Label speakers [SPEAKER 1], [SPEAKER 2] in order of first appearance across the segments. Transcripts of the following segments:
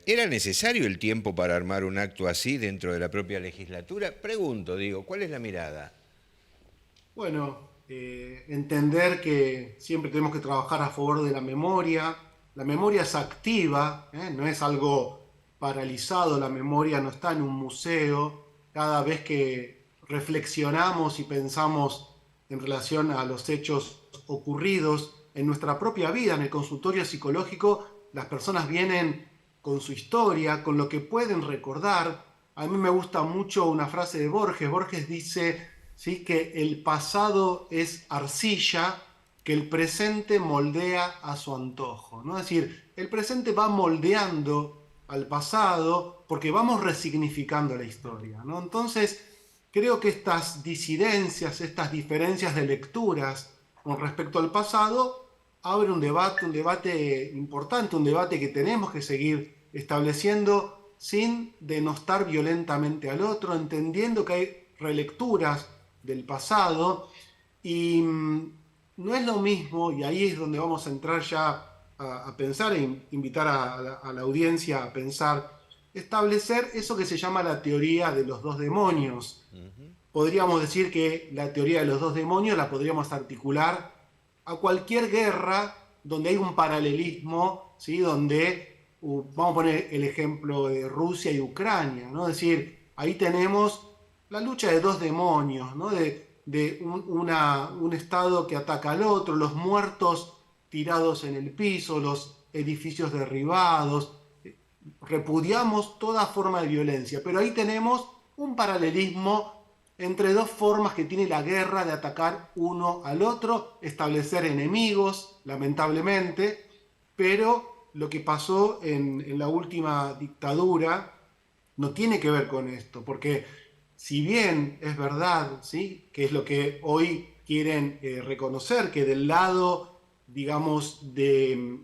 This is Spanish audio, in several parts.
[SPEAKER 1] ¿Era necesario el tiempo para armar un acto así dentro de la propia legislatura? Pregunto, digo, ¿cuál es la mirada?
[SPEAKER 2] Bueno, entender que siempre tenemos que trabajar a favor de la memoria. La memoria es activa, no es algo paralizado, la memoria no está en un museo. Cada vez que reflexionamos y pensamos en relación a los hechos ocurridos en nuestra propia vida, en el consultorio psicológico, las personas vienen con su historia, con lo que pueden recordar. A mí me gusta mucho una frase de Borges. Borges dice, ¿sí?, que el pasado es arcilla que el presente moldea a su antojo, ¿no? Es decir, el presente va moldeando al pasado porque vamos resignificando la historia, ¿no? Entonces, creo que estas disidencias, estas diferencias de lecturas con respecto al pasado, abre un debate importante, un debate que tenemos que seguir estableciendo sin denostar violentamente al otro, entendiendo que hay relecturas del pasado y no es lo mismo, y ahí es donde vamos a entrar ya a pensar e invitar a la audiencia a pensar, establecer eso que se llama la teoría de los dos demonios. Podríamos decir que la teoría de los dos demonios la podríamos articular a cualquier guerra donde hay un paralelismo, ¿sí?, donde, vamos a poner el ejemplo de Rusia y Ucrania, ¿no? Es decir, ahí tenemos la lucha de dos demonios, ¿no? De un Estado que ataca al otro, los muertos tirados en el piso, los edificios derribados. Repudiamos toda forma de violencia, pero ahí tenemos un paralelismo entre dos formas que tiene la guerra de atacar uno al otro, establecer enemigos, lamentablemente, pero lo que pasó en la última dictadura no tiene que ver con esto, porque si bien es verdad, ¿sí?, que es lo que hoy quieren reconocer, que del lado, digamos,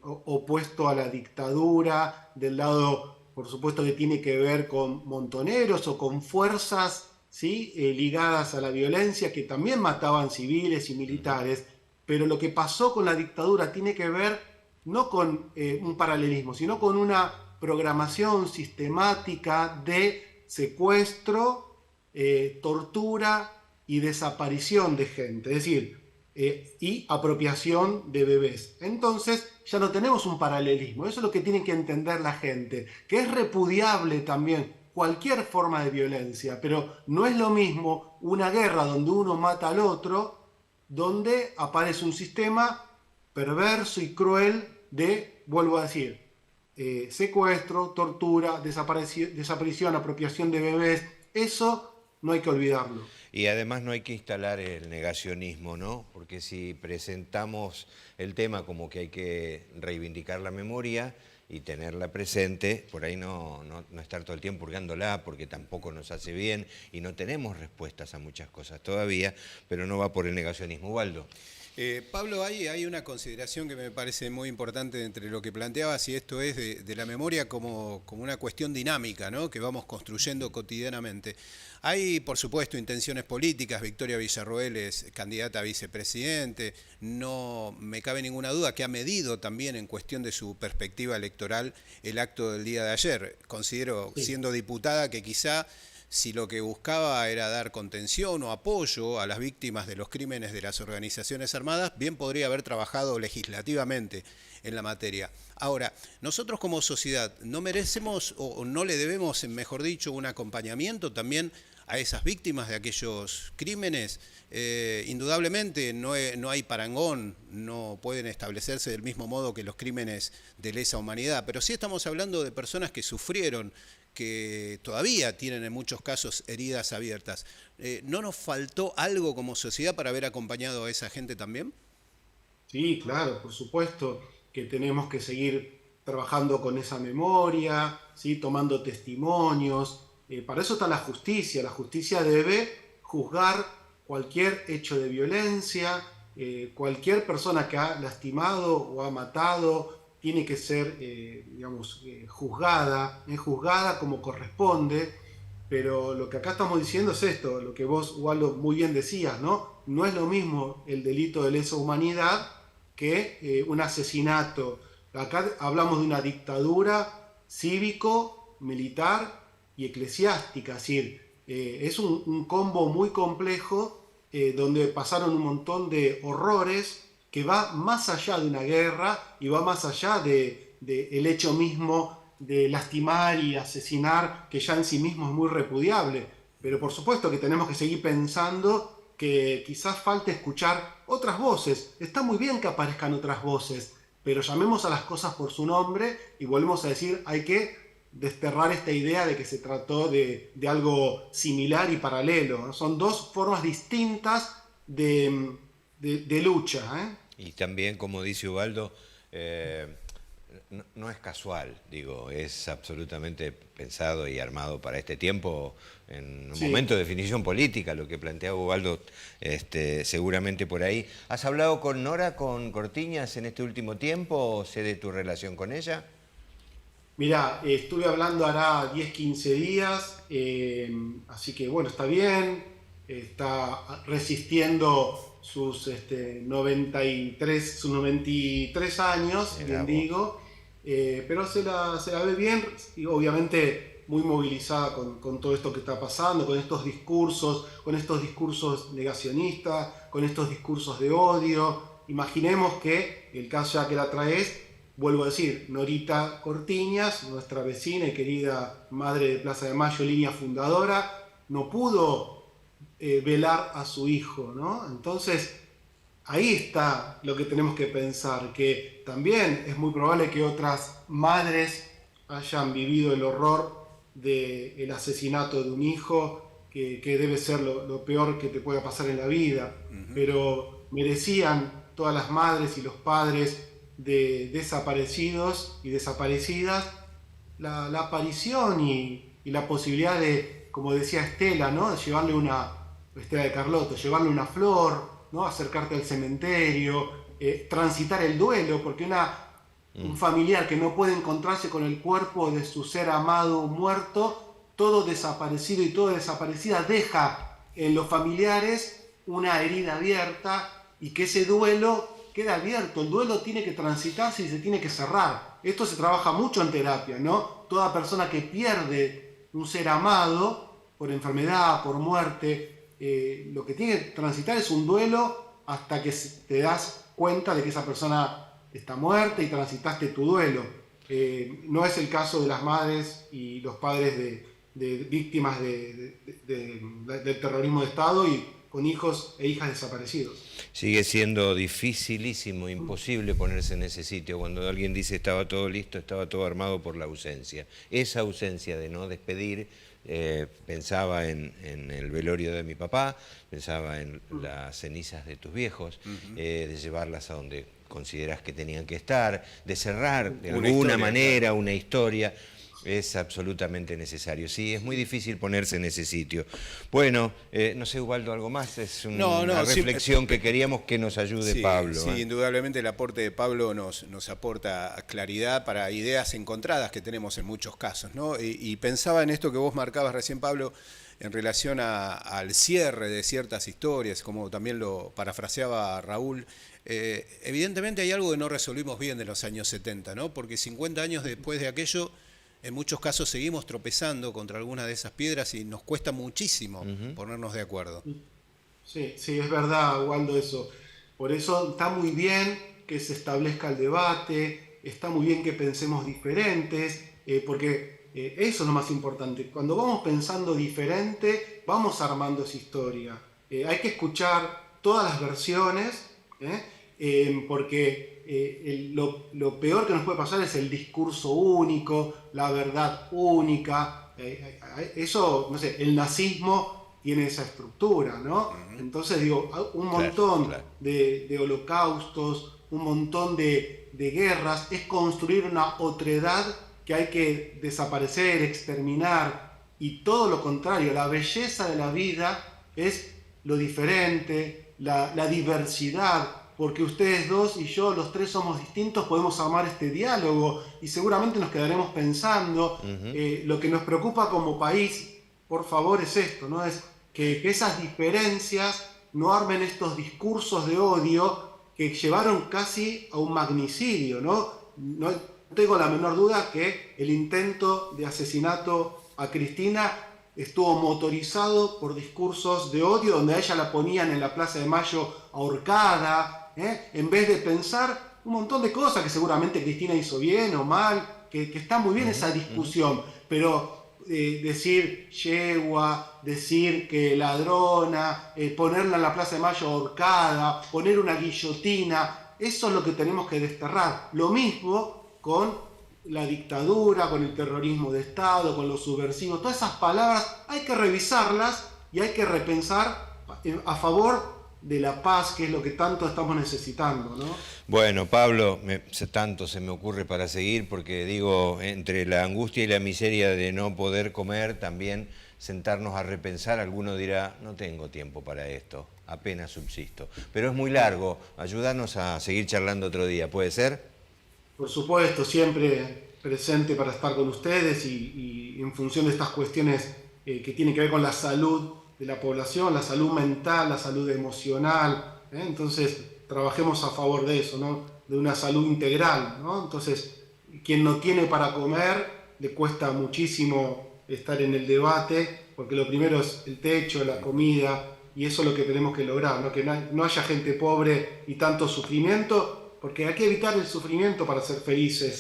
[SPEAKER 2] opuesto a la dictadura, del lado, por supuesto, que tiene que ver con montoneros o con fuerzas, ¿sí?, ligadas a la violencia, que también mataban civiles y militares, pero lo que pasó con la dictadura tiene que ver no con un paralelismo, sino con una programación sistemática de secuestro, tortura y desaparición de gente, es decir, y apropiación de bebés. Entonces ya no tenemos un paralelismo, eso es lo que tiene que entender la gente, que es repudiable también cualquier forma de violencia, pero no es lo mismo una guerra donde uno mata al otro, donde aparece un sistema perverso y cruel de, vuelvo a decir, secuestro, tortura, desaparición, apropiación de bebés. Eso no hay que olvidarlo.
[SPEAKER 1] Y además no hay que instalar el negacionismo, ¿no? Porque si presentamos el tema como que hay que reivindicar la memoria y tenerla presente, por ahí no estar todo el tiempo purgándola porque tampoco nos hace bien y no tenemos respuestas a muchas cosas todavía, pero no va por el negacionismo. Ubaldo.
[SPEAKER 3] Pablo, hay una consideración que me parece muy importante entre lo que planteabas y esto es de la memoria como una cuestión dinámica, ¿no?, que vamos construyendo cotidianamente. Hay, por supuesto, intenciones políticas. Victoria Villarroel es candidata a vicepresidente. No me cabe ninguna duda que ha medido también en cuestión de su perspectiva electoral el acto del día de ayer. Considero,
[SPEAKER 2] Sí.
[SPEAKER 3] siendo diputada, que quizá si lo que buscaba era dar contención o apoyo a las víctimas de los crímenes de las organizaciones armadas, bien podría haber trabajado legislativamente en la materia. Ahora, nosotros como sociedad no merecemos o no le debemos, mejor dicho, un acompañamiento también a esas víctimas de aquellos crímenes. Indudablemente no hay parangón, no pueden establecerse del mismo modo que los crímenes de lesa humanidad, pero sí estamos hablando de personas que sufrieron, que todavía tienen en muchos casos heridas abiertas. ¿No nos faltó algo como sociedad para haber acompañado a esa gente también?
[SPEAKER 2] Sí, claro, por supuesto que tenemos que seguir trabajando con esa memoria, ¿sí?, tomando testimonios. Para eso está la justicia. La justicia debe juzgar cualquier hecho de violencia, cualquier persona que ha lastimado o ha matado tiene que ser, digamos, juzgada como corresponde. Pero lo que acá estamos diciendo es esto, lo que vos, Waldo, muy bien decías, ¿no? No es lo mismo el delito de lesa humanidad que un asesinato. Acá hablamos de una dictadura cívico, militar y eclesiástica. Es decir, es un combo muy complejo donde pasaron un montón de horrores que va más allá de una guerra y va más allá de el hecho mismo de lastimar y asesinar, que ya en sí mismo es muy repudiable. Pero por supuesto que tenemos que seguir pensando que quizás falte escuchar otras voces. Está muy bien que aparezcan otras voces, pero llamemos a las cosas por su nombre y volvemos a decir, hay que desterrar esta idea de que se trató de algo similar y paralelo, ¿no? Son dos formas distintas de lucha, ¿eh?
[SPEAKER 1] Y también, como dice Ubaldo, no es casual, digo, es absolutamente pensado y armado para este tiempo, en un momento de definición política, lo que planteaba Ubaldo, seguramente por ahí. ¿Has hablado con Nora, con Cortiñas en este último tiempo, o sé de tu relación con ella?
[SPEAKER 2] Mirá, estuve hablando hará 10, 15 días, así que bueno, está bien, está resistiendo sus 93 años, bien digo, pero se la ve bien y obviamente muy movilizada con todo esto que está pasando, con estos discursos negacionistas, con estos discursos de odio. Imaginemos que el caso ya que la traes, vuelvo a decir, Norita Cortiñas, nuestra vecina y querida madre de Plaza de Mayo, línea fundadora, no pudo velar a su hijo, ¿no? Entonces, ahí está lo que tenemos que pensar, que también es muy probable que otras madres hayan vivido el horror del asesinato de un hijo, que debe ser lo peor que te pueda pasar en la vida, pero merecían todas las madres y los padres de desaparecidos y desaparecidas la aparición y la posibilidad de, como decía Estela, ¿no? De llevarle Estela de Carlotto, llevarle una flor, ¿no? Acercarte al cementerio, transitar el duelo, porque un familiar que no puede encontrarse con el cuerpo de su ser amado muerto, todo desaparecido y toda desaparecida deja en los familiares una herida abierta y que ese duelo queda abierto. El duelo tiene que transitarse y se tiene que cerrar. Esto se trabaja mucho en terapia, ¿no? Toda persona que pierde un ser amado por enfermedad, por muerte, lo que tiene que transitar es un duelo hasta que te das cuenta de que esa persona está muerta y transitaste tu duelo. No es el caso de las madres y los padres de víctimas del terrorismo de Estado y con hijos e hijas desaparecidos.
[SPEAKER 1] Sigue siendo dificilísimo, imposible ponerse en ese sitio cuando alguien dice estaba todo listo, estaba todo armado por la ausencia. Esa ausencia de no despedir, pensaba en el velorio de mi papá, pensaba en las cenizas de tus viejos, de llevarlas a donde consideras que tenían que estar, de cerrar de alguna manera una historia. Es absolutamente necesario. Sí, es muy difícil ponerse en ese sitio. Bueno, no sé, Ubaldo, ¿algo más? Es una reflexión que queríamos que nos ayude Pablo.
[SPEAKER 3] Sí, indudablemente el aporte de Pablo nos aporta claridad para ideas encontradas que tenemos en muchos casos, ¿no? Y pensaba en esto que vos marcabas recién, Pablo, en relación al cierre de ciertas historias, como también lo parafraseaba Raúl. Evidentemente hay algo que no resolvimos bien de los años 70, ¿no? Porque 50 años después de aquello, en muchos casos seguimos tropezando contra algunas de esas piedras y nos cuesta muchísimo ponernos de acuerdo.
[SPEAKER 2] Sí, es verdad, Waldo, eso. Por eso está muy bien que se establezca el debate, está muy bien que pensemos diferentes, porque eso es lo más importante. Cuando vamos pensando diferente, vamos armando esa historia. Hay que escuchar todas las versiones, porque lo peor que nos puede pasar es el discurso único, la verdad única. Eso, no sé, el nazismo tiene esa estructura, ¿no? Entonces, digo, un montón de holocaustos, un montón de guerras, es construir una otredad que hay que desaparecer, exterminar, y todo lo contrario, la belleza de la vida es lo diferente, la diversidad, porque ustedes dos y yo, los tres somos distintos, podemos armar este diálogo y seguramente nos quedaremos pensando. Lo que nos preocupa como país, por favor, es esto, ¿no? Es que esas diferencias no armen estos discursos de odio que llevaron casi a un magnicidio, ¿no? No tengo la menor duda que el intento de asesinato a Cristina estuvo motorizado por discursos de odio, donde a ella la ponían en la Plaza de Mayo ahorcada, en vez de pensar un montón de cosas que seguramente Cristina hizo bien o mal, que está muy bien esa discusión, pero decir yegua, decir que ladrona, ponerla en la Plaza de Mayo ahorcada, poner una guillotina, eso es lo que tenemos que desterrar. Lo mismo con la dictadura, con el terrorismo de Estado, con los subversivos, todas esas palabras hay que revisarlas y hay que repensar a favor de la paz, que es lo que tanto estamos necesitando, ¿no?
[SPEAKER 1] Bueno, Pablo, tanto se me ocurre para seguir, porque digo, entre la angustia y la miseria de no poder comer, también sentarnos a repensar, alguno dirá, no tengo tiempo para esto, apenas subsisto. Pero es muy largo, ayúdanos a seguir charlando otro día, ¿puede ser?
[SPEAKER 2] Por supuesto, siempre presente para estar con ustedes y en función de estas cuestiones que tienen que ver con la salud de la población, la salud mental, la salud emocional, entonces trabajemos a favor de eso, ¿no? De una salud integral, ¿no? Entonces, quien no tiene para comer, le cuesta muchísimo estar en el debate, porque lo primero es el techo, la comida, y eso es lo que tenemos que lograr, ¿no? Que no haya gente pobre y tanto sufrimiento, porque hay que evitar el sufrimiento para ser felices.